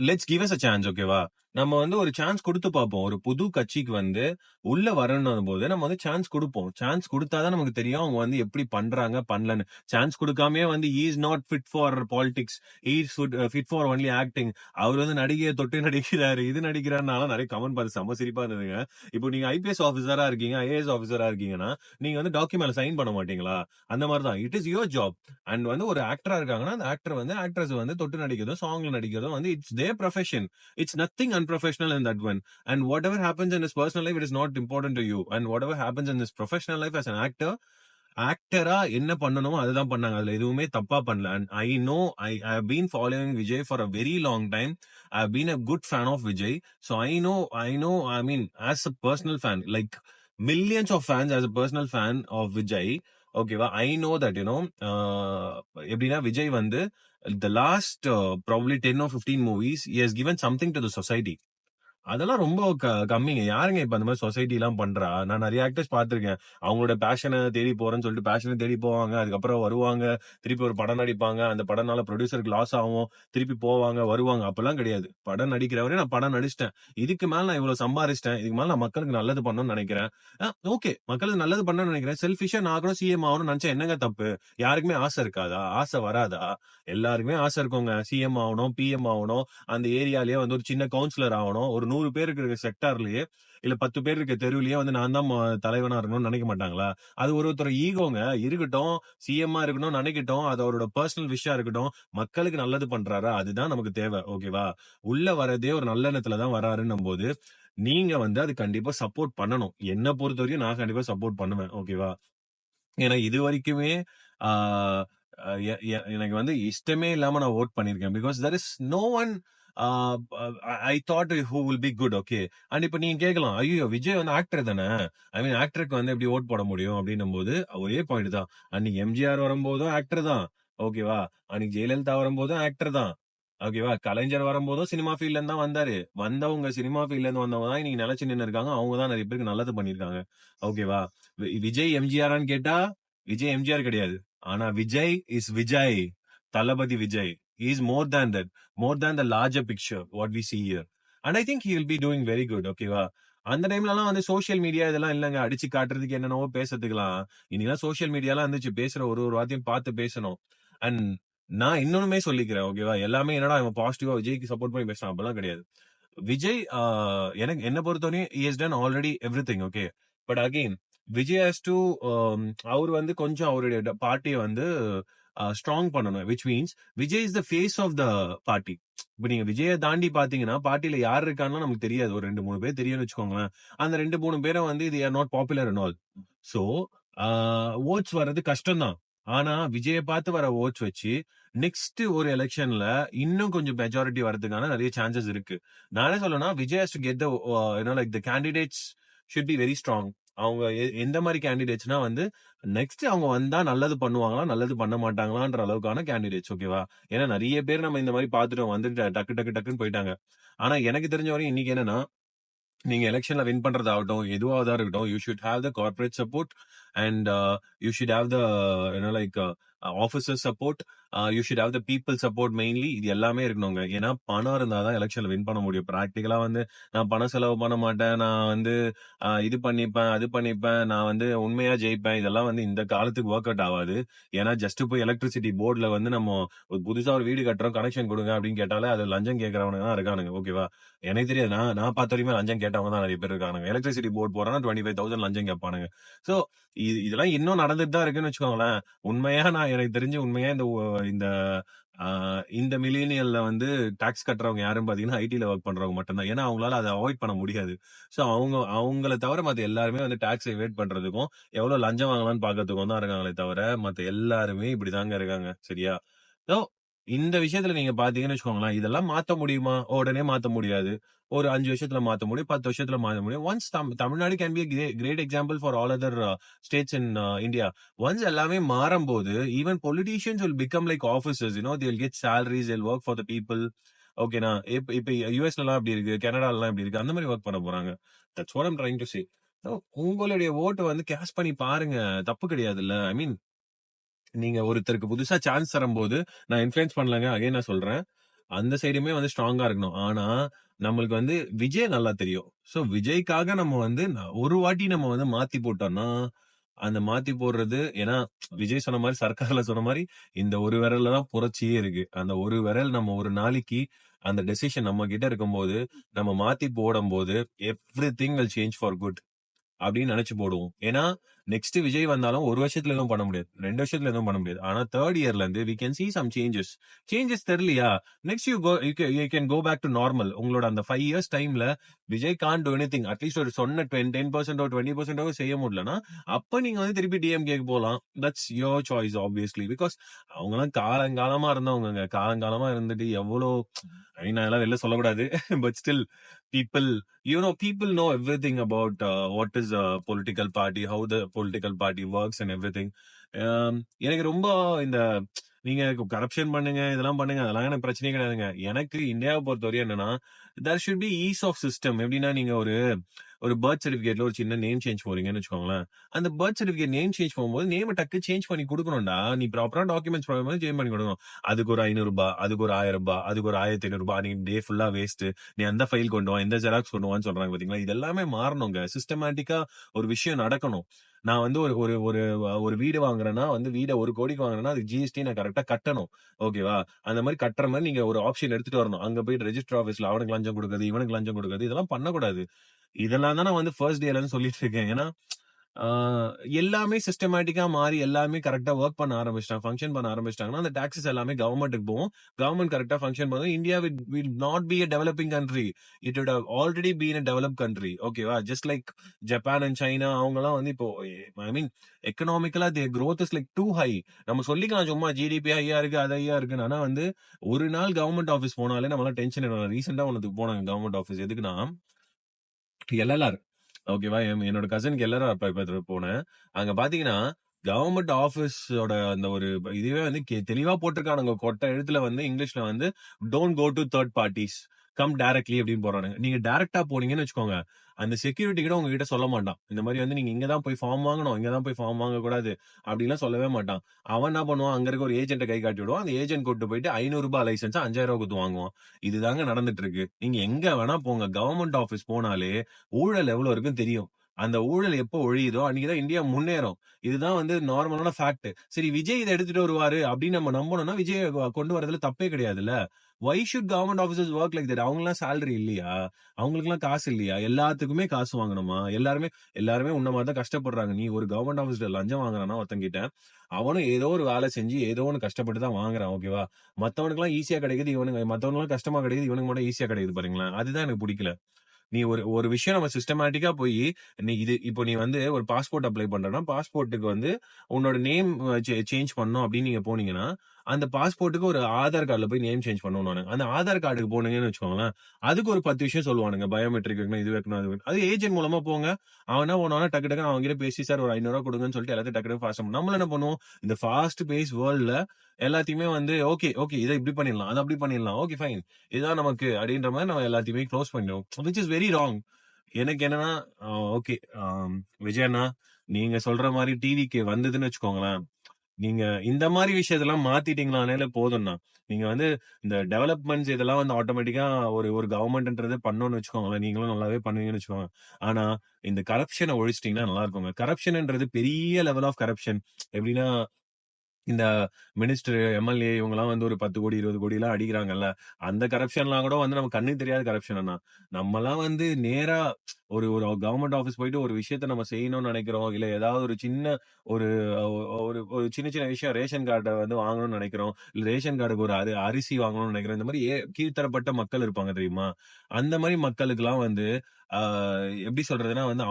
Let's give us a chance. ஓகேவா? நம்ம வந்து ஒரு சான்ஸ் குடுத்து பார்ப்போம். ஒரு புது கட்சிக்கு வந்து உள்ள வரணும் போது நம்ம வந்து சான்ஸ் குடுப்போம். சான்ஸ் குடுத்தாதான் நமக்கு தெரியும் அவங்க வந்து எப்படி பண்றாங்க, பண்ணலன்னு. சான்ஸ் குடுக்காமயே வந்து he is not fit for politics. He is fit for only acting. அவர் வந்து நடிகையை தொட்டு நடிக்கிறாரு, இது நடிக்கிறாருனால நிறைய கமெண்ட் பார்த்து செம்ம சிரிப்பா இருந்ததுங்க. இப்போ நீங்க ஐபிஎஸ் ஆஃபீஸரா இருக்கீங்க, ஐஏஎஸ் ஆஃபீஸரா இருக்கீங்கன்னா, நீங்க வந்து டாக்குமெண்ட்ல சைன் பண்ண மாட்டீங்களா? அந்த மாதிரி தான். It is your job. And வந்து ஒரு ஆக்டரா இருக்காங்கன்னா, அந்த ஆக்டர் வந்து ஆக்ட்ரஸ் வந்து தொட்டு நடிக்கிறதும், சாங்ல நடிக்கிறதும் வந்து it's their profession. It's nothing unprofessional in that one. And whatever happens in his personal life, it is not important to you. And whatever happens in his professional life as an actor, ஆக்டரா என்ன பண்ணணுமோ அதுதான் பண்ணாங்க. அதுல எதுவுமே தப்பா பண்ணல. And I know I have been following Vijay for a very long time. I have been a good fan of Vijay. So I know I mean as a personal fan, like millions of fans as a personal fan of Vijay. ஓகேவா? I know that you know எப்படின்னா விஜய் வந்து the last probably 10 or 15 movies he has given something to the society. அதெல்லாம் ரொம்ப கம்மிங்க. யாருங்க இப்ப அந்த மாதிரி சொசைட்டி எல்லாம் பண்றா? நான் நிறைய ஆக்டர்ஸ் பார்த்திருக்கேன். அவங்களோட பேஷனை தேடி போறேன்னு சொல்லிட்டு பேஷனை தேடி போவாங்க. அதுக்கப்புறம் வருவாங்க, திருப்பி ஒரு படம் நடிப்பாங்க. அந்த படம்னால ப்ரொடியூசருக்கு லாஸ் ஆகும். திருப்பி போவாங்க, வருவாங்க. அப்பெல்லாம் கிடையாது. படம் நடிக்கிறவரே நான் படம் நடிச்சிட்டேன், இதுக்கு மேல நான் இவ்வளவு சம்பாரிச்சிட்டேன், இதுக்கு மேல நான் மக்களுக்கு நல்லது பண்ணணும்னு நினைக்கிறேன். ஓகே, மக்களுக்கு நல்லது பண்ணணும்னு நினைக்கிறேன். செல்ஃபிஷா நான் கூட சிஎம் ஆகணும்னு நினைச்சா என்னங்க தப்பு? யாருக்குமே ஆசை இருக்காதா? ஆசை வராதா? எல்லாருக்குமே ஆசை இருக்குங்க. சிஎம் ஆகணும், பிஎம் ஆகணும், அந்த ஏரியாலயே வந்து ஒரு சின்ன கவுன்சிலர் ஆகணும். ஒரு 100 பேர் இருக்கிற செக்டார்லயே இல்ல 10 பேர் இருக்க தெருவிலேயே வந்து நான் தான் தலைவனா இருக்கணும்னு நினைக்க மாட்டாங்களா? அது ஒருத்தர் ஈகோங்க. இருக்கட்டும், சிஎம்மா இருக்கணும் நினைக்கட்டும், அது அவரோட பர்சனல் விஷயம் இருக்கட்டும். மக்களுக்கு நல்லது பண்றாரா? அதுதான் நமக்கு தேவை. ஓகேவா? உள்ள வரதே ஒரு நல்ல எண்ணத்துல தான் வராருன்னும் போது நீங்க வந்து அது கண்டிப்பா சப்போர்ட் பண்ணணும். என்ன பொறுத்த வரைக்கும் நான் கண்டிப்பா சப்போர்ட் பண்ணுவேன். ஓகேவா? ஏன்னா இது வரைக்குமே ஆஹ் எனக்கு வந்து இஷ்டமே இல்லாம நான் ஓட் பண்ணிருக்கேன். Because there is no one I thought who will be good. Okay. And இப்ப நீங்க கேட்கலாம், ஐயோ விஜய் வந்து ஆக்டர் தானே, ஐ மீன் ஆக்டருக்கு வந்து எப்படி ஓட் போட முடியும் அப்படின்னும் போது ஒரே பாயிண்ட் தான். அன்னைக்கு எம்ஜிஆர் வரும்போதும் ஆக்டர் தான். ஓகேவா? அன்னைக்கு ஜெயலலிதா வரும்போதும் ஆக்டர் தான். ஓகேவா? கலைஞர் வரும்போதும் சினிமா ஃபீல்ட்ல இருந்து தான் வந்தாரு. வந்தவங்க சினிமா ஃபீல்ட்ல இருந்து வந்தவங்க தான் இன்னைக்கு நிலைச்சு நின்று இருக்காங்க. அவங்க தான் நிறைய பேருக்கு நல்லது பண்ணிருக்காங்க. ஓகேவா? விஜய் எம்ஜிஆரான்னு கேட்டா விஜய் எம்ஜிஆர் கிடையாது. ஆனா Vijay is Vijay. Thalapathy Vijay is more than that, more than the larger picture what we see here. And I think he will be doing very good. ஓகேவா? அந்த டைம்லலாம் வந்து சோசியல் மீடியா இதெல்லாம் இல்லங்க. அடிச்சு காட்டுறதுக்கு என்னென்னவோ பேசுறதுக்கலாம். இன்னைக்கெல்லாம் சோசியல் மீடியாலாம் இருந்துச்சு. பேசுற ஒரு ஒரு வார்த்தையும் பார்த்து பேசணும். அண்ட் நான் இன்னொன்னுமே சொல்லிக்கிறேன். ஓகேவா? எல்லாமே என்னடா இவன் பாசிட்டிவா விஜய்க்கு சப்போர்ட் பண்ணி பேசுறான் அப்பெல்லாம் கிடையாது. விஜய் எனக்கு என்ன பொறுத்தவரையும் he has done already everything. Okay. But again Vijay has to அவர் வந்து கொஞ்சம் அவருடைய பார்ட்டியை வந்து ஸ்ட்ராங் பண்ணணும். Which means Vijay is the face of the party. இப்ப நீங்க விஜயை தாண்டி பாத்தீங்கன்னா பார்ட்டியில யார் இருக்கான்னு நமக்கு தெரியாது. ஒரு 2-3 பேர் தெரியும்னு வச்சுக்கோங்களேன். அந்த 2-3 பேரும் வந்து இது are not popular and all. So votes வர்றது கஷ்டம் தான். ஆனா விஜயை பார்த்து வர ஓட்ஸ் வச்சு நெக்ஸ்ட் ஒரு எலெக்ஷன்ல இன்னும் கொஞ்சம் மெஜாரிட்டி வரதுக்கான நிறைய சான்சஸ் இருக்கு. நான் என்ன சொல்லணும்னா Vijay has to get the like the candidates should be very strong. அவங்க எந்த மாதிரி கேண்டிடேட்ஸ்னா வந்து நெக்ஸ்ட் அவங்க வந்தா நல்லது பண்ணுவாங்களா, நல்லது பண்ண மாட்டாங்களான்ற அளவுக்கான கேண்டிடேட்ஸ். ஓகேவா? ஏன்னா நிறைய பேர் நம்ம இந்த மாதிரி பார்த்துட்டோம், வந்து டக்கு டக்கு டக்குன்னு போயிட்டாங்க. ஆனா எனக்கு தெரிஞ்ச வரையும் இன்னைக்கு என்னன்னா, நீங்க எலெக்ஷன்ல வின் பண்றதாகட்டும், எதுவாக இருக்கட்டும், you should have the corporate support and you should have the like officer support. You should have the people support mainly. இது எல்லாமே இருக்கணுங்க. ஏன்னா பணம் இருந்தாதான் எலெக்ஷன்ல வின் பண்ண முடியும். ப்ராக்டிக்கலா வந்து நான் பணம் செலவு பண்ண மாட்டேன், நான் வந்து இது பண்ணிப்பேன், அது பண்ணிப்பேன், நான் வந்து உண்மையா ஜெயிப்பேன், இதெல்லாம் வந்து இந்த காலத்துக்கு ஒர்க் அவுட் ஆகாது. ஏன்னா ஜஸ்ட் போய் எலக்ட்ரிசிட்டி போர்டுல வந்து நம்ம ஒரு புதுசா ஒரு வீடு கட்டுறோம், கனெக்ஷன் கொடுங்க அப்படின்னு கேட்டாலே அது லஞ்சம் கேட்கறவனுங்க தான் இருக்கானுங்க. ஓகேவா? எனக்கு தெரியாது. நான் பார்த்த வரைக்குமே லஞ்சம் கேட்டவங்க தான் நிறைய பேர் இருக்கானுங்க. எலக்ட்ரிசிட்டி போர்டு போறானா 25,000 லஞ்சம் கேட்பானுங்க. சோ இதெல்லாம் இன்னும் நடந்துட்டு தான் இருக்குன்னு வச்சுக்கோங்களேன். உண்மையா நான் எனக்கு தெரிஞ்சு உண்மையா இந்த இந்த மில்லேனியல்ல வந்து டாக்ஸ் கட்டுறவங்க யாரும் பாத்தீங்கன்னா ஐடில ஒர்க் பண்றவங்க மட்டும்தான். ஏன்னா அவங்களால அதை அவாய்ட் பண்ண முடியாது. சோ அவங்கள தவிர மத்த எல்லாருமே வந்து டாக்ஸ் எவேட் பண்றதுக்கும் எவ்வளவு லஞ்சம் வாங்கலாம்னு பாக்கிறதுக்கும் தான் இருக்காங்களே தவிர மத்த எல்லாருமே இப்படிதாங்க இருக்காங்க. சரியா? சோ இந்த விஷயத்துல நீங்க பாத்தீங்கன்னு வச்சுக்கோங்களேன், இதெல்லாம் மாத்த முடியுமா? உடனே மாத்த முடியாது. ஒரு 5 வருஷத்துல மாத்த முடியும், 10 வருஷத்துல மாத்த முடியும். Once Tamil Nadu can be great example for all other states in India. Once எல்லாமே மாறும்போது even politicians will become like officers. They will get salaries, they'll work for the people. ஓகேனா? இப்ப யுஎஸ்ல எல்லாம் அப்படி இருக்கு, கனடால எல்லாம் இப்படி இருக்கு. அந்த மாதிரி ஒர்க் பண்ண போறாங்க. That's what I'm trying to say. உங்களுடைய ஓட்டை வந்து கேஷ் பண்ணி பாருங்க, தப்பு கிடையாதுல்ல. ஐ மீன் நீங்க ஒருத்தருக்கு புதுசா சான்ஸ் தரும்போது நான் இன்ஃபுளுன்ஸ் பண்ணலங்க. அகைன் நான் சொல்றேன், அந்த சைடுமே வந்து ஸ்ட்ராங்கா இருக்கணும். ஆனா, நம்மளுக்கு வந்து விஜய் நல்லா தெரியும். சோ விஜய்க்காக நம்ம வந்து ஒரு வாட்டி நம்ம வந்து மாத்தி போட்டோம்னா, அந்த மாத்தி போடுறது ஏன்னா விஜய் சொன்ன மாரி சர்க்கார்ல சொன்ன மாரி, இந்த ஒரு விரல்ல தான் புரட்சியே இருக்கு. அந்த ஒரு விரல் நம்ம ஒரு நாளைக்கு அந்த டெசிஷன் நம்ம கிட்ட இருக்கும்போது, நம்ம மாத்தி போடும்போது, everything will change for good. அப்படின்னு நினைச்சு போடுவோம். ஏன்னா, நெக்ஸ்ட் விஜய் வந்தாலும் 1 வருஷத்துல எதுவும் பண்ண முடியாது. 2 வருஷத்துல எதுவும் பண்ண முடியாது. ஆனா 3 இயர்ல இருந்து we can see some changes. Changes தெரியலையா? Next you can go back to normal. உங்களோட அந்த 5 இயர்ஸ் டைம்ல Vijay can't do anything. At least ஒரு சொன்ன 10% 20% செய்ய முடியலன்னா, அப்ப நீங்க வந்து திருப்பி டிஎம்கேக்கு போலாம். That's your choice obviously. Because அவங்கலாம் காலங்காலமா இருந்தவங்கங்க. காலங்காலமா இருந்துட்டு எவ்வளோ ஐ மீன் அதெல்லாம் வெளில சொல்லக்கூடாது. But still people people know everything about what is a political party, how the political party works and everything. எனக்கு ரொம்ப இந்த நீங்க கரப்ஷன் பண்ணுங்க இதெல்லாம் பண்ணுங்க அதெல்லாம் எனக்கு பிரச்சனையே கிடையாதுங்க. எனக்கு இந்தியாவை பொறுத்தவரையும் என்னன்னா there should be ease of system. எப்படின்னா நீங்க ஒரு ஒரு பர்த் சர்டிபிகேட்ல ஒரு சின்ன நேம் சேஞ்ச் போறீங்கன்னு வச்சுக்கோங்களேன். அந்த பர்த் சர்டிபிகேட் நேம் சேஞ்ச் போகும்போது நேம் டக்கு சேஞ்ச் பண்ணி கொடுக்கணும்டா. நீ ப்ராப்பரா டாக்குமெண்ட்ஸ் சேஞ்ச் பண்ணி கொடுக்கணும். அதுக்கு ஒரு ₹500, அதுக்கு ஒரு ₹1000, அதுக்கு ஒரு ₹1500. நீ டே ஃபுல்லா வேஸ்ட். நீ அந்த ஃபைல் கொண்டு வா, இந்த ஜெராக்ஸ் கொண்டு வான்னு சொல்றாங்க பாத்தீங்களா? இது எல்லாமே மாறணுங்க. சிஸ்டமேட்டிக்கா ஒரு விஷயம் நடக்கணும். நான் வந்து ஒரு ஒரு ஒரு ஒரு வீடு வாங்குறேன்னா வந்து வீட 1 கோடிக்கு வாங்குறேன்னா அது ஜிஎஸ்டி நான் கரெக்டா கட்டணும். ஓகேவா? அந்த மாதிரி கட்டுற மாதிரி நீங்க ஒரு ஆப்ஷன் எடுத்துட்டு வரணும். அங்க போய் ரெஜிஸ்டர் ஆபீஸ்ல அவனுக்கு லஞ்சம் கொடுக்குறது, இவனுக்கு லஞ்சம் கொடுக்குறது இதெல்லாம் பண்ணக்கூடாது. இதெல்லாம் தான் நான் வந்து ஃபர்ஸ்ட் டேல இருந்து சொல்லிட்டு இருக்கேன். ஏன்னா, ஆ எல்லாமே சிஸ்டமேட்டிக்கா மாறி எல்லாமே கரெக்ட்டா வொர்க் பண்ண ஆரம்பிச்சுட்டாங்க. ஃபங்ஷன் பண்ண ஆரம்பிச்சுட்டாங்கன்னா, அந்த டாக்ஸஸ் எல்லாமே கவர்ன்மென்ட்க்கு போகும். கவர்ன்மென்ட் கரெக்ட்டா ஃபங்ஷன் பண்ணும். India will not be a developing country. It would have already been a developed country. ஓகேவா? Just like Japan and China அவங்கலாம் வந்து இப்போ ஐ மீன் எக்கனாமிக்கலா their growth is like too high. நம்ம சொல்லிக்கலாம் சும்மா ஜிடிபி ஹையா இருக்கு, அது ஹையா இருக்குன்னு. ஆனா வந்து ஒரு நாள் கவர்ன்மென்ட் ஆஃபீஸ் போனாலே நம்மலாம் டென்ஷன் ஆயிடுவோம். ரீசென்ட்டா ஒண்ணுத்துக்கு போனேங்க கவர்ன்மென்ட் ஆஃபீஸ். எதுக்குன்னா எல்எல்ஆர். ஓகேவா? என்னோட கசின்க்கு எல்எல்ஆர் அப்ளை போனேன். அங்க பாத்தீங்கன்னா, கவர்ன்மெண்ட் ஆஃபீஸோட அந்த ஒரு இதுவே வந்து தெளிவா போட்டிருக்கானுங்க. கொட்டை எழுத்துல வந்து இங்கிலீஷ்ல வந்து don't go to third parties. Come directly அப்படின்னு போறானுங்க. நீங்க டைரக்ட்டா போனீங்கன்னு வச்சுக்கோங்க. அந்த செக்யூரிட்டி கூட உங்ககிட்ட சொல்ல மாட்டான். இந்த மாதிரி வந்து நீங்க இங்க தான் போய் ஃபார்ம் வாங்கணும். இங்க தான் போய் ஃபார்ம் வாங்கக்கூடாது. அப்படிலாம் சொல்லவே மாட்டான். அவன் என்ன பண்ணுவான்? அங்க இருக்க ஒரு ஏஜென்ட்ட கை காட்டி விடுவான். அந்த ஏஜென்ட் கூட்டிட்டு போயிட்டு ₹500 லைசென்ஸ ₹5000 குடுத்து வாங்குவான். இதுதாங்க நடந்துட்டு இருக்கு. நீங்க எங்க வேணா போங்க. கவர்ன்மெண்ட் ஆஃபீஸ் போனாலே ஊழல் எவ்வளவு இருக்குன்னு தெரியும். அந்த ஊழல் எப்போ ஒழியுதோ அன்னைக்கு தான் இந்தியா முன்னேறும். இதுதான் வந்து நார்மலான ஃபேக்ட். சரி விஜய் இத எடுத்துட்டு வருவாரு அப்படின்னு நம்ம நம்பணும்னா விஜய் கொண்டு வரதுல தப்பே கிடையாதுல்ல. Why should government officers work like that? அவங்கலாம் சேலரி இல்லையா? அவங்களுக்குலாம் காசு இல்லையா? எல்லாத்துக்குமே காசு வாங்கணுமா? எல்லாருமே எல்லாருமே உன்ன மாதிரி தான் கஷ்டப்படுறாங்க. நீ ஒரு கவர்ன்மெண்ட் ஆஃபீஸ்ல லஞ்சம் வாங்குறானா ஒருத்தன்கிட்ட, அவனும் ஏதோ ஒரு வேலை செஞ்சு ஏதோ ஒண்ணு கஷ்டப்பட்டு தான் வாங்குறான். ஓகேவா? மத்தவனுக்குலாம் ஈஸியா கிடைக்குது. மத்தவனுக்குலாம் கஷ்டமா கிடைக்குது. இவனுக்கு மட்டும் ஈஸியா கிடைக்குது பாருங்களேன். அதுதான் எனக்கு பிடிக்கல. நீ ஒரு ஒரு விஷயம் நம்ம சிஸ்டமேட்டிக்கா போய் நீ இது இப்போ நீ வந்து ஒரு பாஸ்போர்ட் அப்ளை பண்றேன்னா பாஸ்போர்ட்டுக்கு வந்து உன்னோட நேம் சேஞ்ச் பண்ணணும் அப்படின்னு நீங்க போனீங்கன்னா அந்த பாஸ்போர்ட்டுக்கு ஒரு ஆதார் கார்டுல போய் நேம் சேஞ்ச் பண்ணணும். அந்த ஆதார் கார்டுக்கு போனீங்கன்னு வச்சுக்கோங்களேன், அதுக்கு ஒரு 10 விஷயம் சொல்லுவானுங்க. பயோமெட்ரிக் வைக்கணும், இது வைக்கணும், அது வைக்கணும். அது ஏஜென்ட் மூலமா போங்க. அவன் என்ன பண்ணுவானா டக்கு டக்குன்னு அவங்க கிட்ட பேசி சார் ஒரு ₹500 கொடுங்கன்னு சொல்லிட்டு எல்லாத்தையும் டக்கு டக்கு ஃபாஸ்ட் நம்ம என்ன பண்ணுவோம்? இந்த ஃபாஸ்ட் பேஸ் வேர்ல்ட்ல எல்லாத்தையுமே வந்து ஓகே ஓகே இதை இப்படி பண்ணிடலாம், அதை அப்படி பண்ணிடலாம், ஓகே ஃபைன் இதுதான் நமக்கு அப்படின்ற மாதிரி நம்ம எல்லாத்தையுமே க்ளோஸ் பண்ணிடுவோம். Which is very wrong. எனக்கு என்னன்னா ஓகே விஜய் அண்ணா நீங்க சொல்ற மாதிரி டிவிக்கு வந்ததுன்னு வச்சுக்கோங்களேன், நீங்க இந்த மாதிரி விஷயத்தெல்லாம் மாத்திட்டீங்களானாலே போதும்ண்ணா. நீங்க வந்து இந்த டெவலப்மெண்ட்ஸ் இதெல்லாம் வந்து ஆட்டோமேட்டிக்கா ஒரு ஒரு கவர்மெண்ட்ன்றது பண்ணணும்னு வச்சுக்கோங்களேன். நீங்களும் நல்லாவே பண்ணுவீங்கன்னு வச்சுக்கோங்க. ஆனா இந்த கரப்ஷனை ஒழிச்சிட்டீங்கன்னா நல்லா இருக்குங்க. கரப்ஷன்ன்றது பெரிய லெவல் ஆஃப் கரப்ஷன். எப்படின்னா இந்த மினிஸ்டர், எம்எல்ஏ இவங்கலாம் வந்து ஒரு 10 கோடி, 20 கோடிலாம் அடிக்கிறாங்கல்ல. அந்த கரப்ஷன்லாம் கூட வந்து நமக்கு கண்ணுக்கு தெரியாத கரப்ஷன் அண்ணா. நம்மலாம் வந்து நேரா ஒரு ஒரு கவர்ன்மெண்ட் ஆஃபீஸ் போயிட்டு ஒரு விஷயத்த நம்ம செய்யணும்னு நெனைக்கிறோம். இல்ல ஏதாவது ஒரு சின்ன ஒரு ஒரு ஒரு சின்ன சின்ன விஷயம் ரேஷன் கார்ட வந்து வாங்கணும்னு நெனைக்கிறோம். இல்ல ரேஷன் கார்டுக்கு ஒரு அரிசி வாங்கணும்னு நெனைக்கிறோம். இந்த மாரி கீழ்த்தரப்பட்ட மக்கள் இருப்பாங்க தெரியுமா? அந்த மாரி மக்களுக்கெல்லாம் வந்து ஆ எப்படி சொல்றதுன்னா வந்து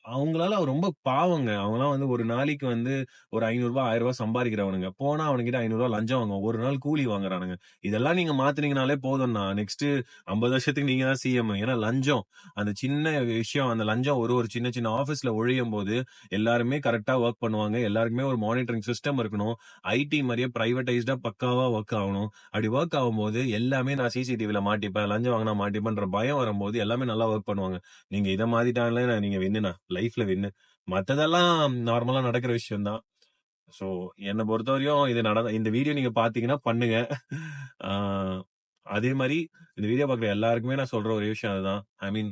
அவங்களால ரொம்ப பாவங்க. அவங்கலாம் வந்து ஒரு நாளைக்கு வந்து ஒரு ₹500 ₹1000 சம்பாரிக்கிறவனுங்க. போனா அவனுங்கிட்ட ₹500 லஞ்சம் வாங்குவான். ஒரு நாள் கூலி வாங்குறானுங்க. இதெல்லாம் நீங்க மாத்துனீங்கனாலே போதும்ண்ணா. நெக்ஸ்ட் 50 வருஷத்துக்கு நீங்க தான் சிஎம். ஏன்னா லஞ்சம். அந்த சின்ன விஷயம் அந்த லஞ்சம் ஒரு ஒரு சின்ன சின்ன ஆபீஸ்ல ஒழியும்போது எல்லாருமே கரெக்ட்டா வொர்க் பண்ணுவாங்க. எல்லாருக்குமே ஒரு மானிட்டரிங் சிஸ்டம் இருக்கணும். ஐடி மாரியே பிரைவேடைஸ்டா பக்காவா வொர்க் ஆகணும். அப்படி வொர்க் ஆகும்போது எல்லாமே நான் சிசிடிவில மாட்டிப்பேன். லஞ்சம் வாங்குனா மாட்டிப்பேன்ற பயம் வரும்போது எல்லாமே நல்லா வொர்க் பண்ணுவாங்க. நீங்க இத மாத்திட்டாலே நீங்க வின்னுண்ணா. லைஃப்ல வின்னு. மத்ததெல்லாம் நார்மலா நடக்கிற விஷயம் தான். சோ என்ன பொறுத்தவரையும் இது இந்த வீடியோ நீங்க பாத்தீங்கன்னா பண்ணுங்க. ஆ, அதே மாரி இந்த வீடியோ பாக்குற எல்லாருக்குமே நான் சொல்ற ஒரே விஷயம் அதுதான். I mean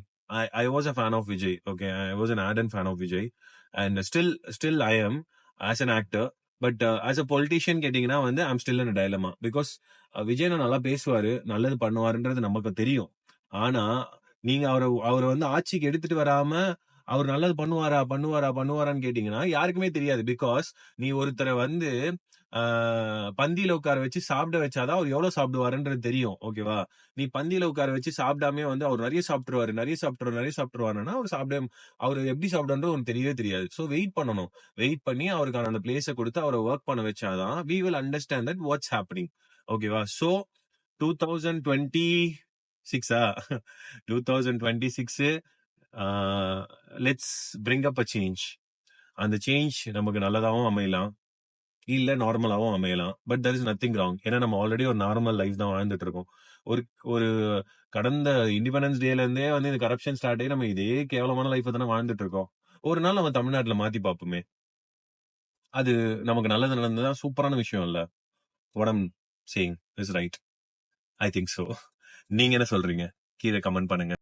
I was a fan of Vijay. Okay, I was an ardent fan of Vijay and still I am as an actor. But as a politician கேட்டீங்கன்னா வந்து I'm still in a dilemma because Vijay நல்லா பேசுவாரு, நல்லது பண்ணுவாருன்றது நமக்கு தெரியும். ஆனா நீங்க அவரை வந்து ஆட்சிக்கு எடுத்துட்டு வராம அவர் நல்லது பண்ணுவாரா பண்ணுவாரா பண்ணுவாரான்னு கேட்டீங்கன்னா யாருக்குமே தெரியாது. பிகாஸ் நீ ஒருத்தரை வந்து பந்தியில உட்கார வச்சு சாப்பிட வச்சாதான் அவர் எவ்வளவு சாப்பிடுவாருன்றது தெரியும். ஓகேவா? நீ பந்தியில உட்கார வச்சு சாப்பிடாமே வந்து அவர் நிறைய சாப்பிட்டுருவாரு நிறைய சாப்பிட்டுருவாருன்னா அவர் எப்படி சாப்பிடுன்றது உனக்கு தெரியவே தெரியாது. சோ வெயிட் பண்ணணும். வெயிட் பண்ணி அவருக்கான அந்த பிளேஸ கொடுத்து அவரை ஒர்க் பண்ண வச்சாதான் we will understand that what's happening. ஓகேவா? So 2026 2026 let's bring up a change. அந்த சேஞ்ச் நமக்கு நல்லதாவும் அமையலாம், இல்ல நார்மலாவும் அமையலாம். But there is nothing wrong. ஏன்னா நம்ம ஆல்ரெடி ஒரு நார்மல் லைஃப் தான் வாழ்ந்துட்டு இருக்கோம். ஒரு ஒரு கடந்த இண்டிபெண்டன்ஸ் டேல இருந்தே வந்து இந்த கரப்ஷன் ஸ்டார்ட் ஆகி நம்ம இதே கேவலமான லைஃப் தானே வாழ்ந்துட்டு இருக்கோம். ஒரு நாள் நம்ம தமிழ்நாட்டுல மாத்தி பார்ப்போமே. அது நமக்கு நல்லது நடந்ததா சூப்பரான விஷயம் இல்ல. what I'm saying is right. I think so. நீங்க என்ன சொல்றீங்க? கீழே கமெண்ட் பண்ணுங்க.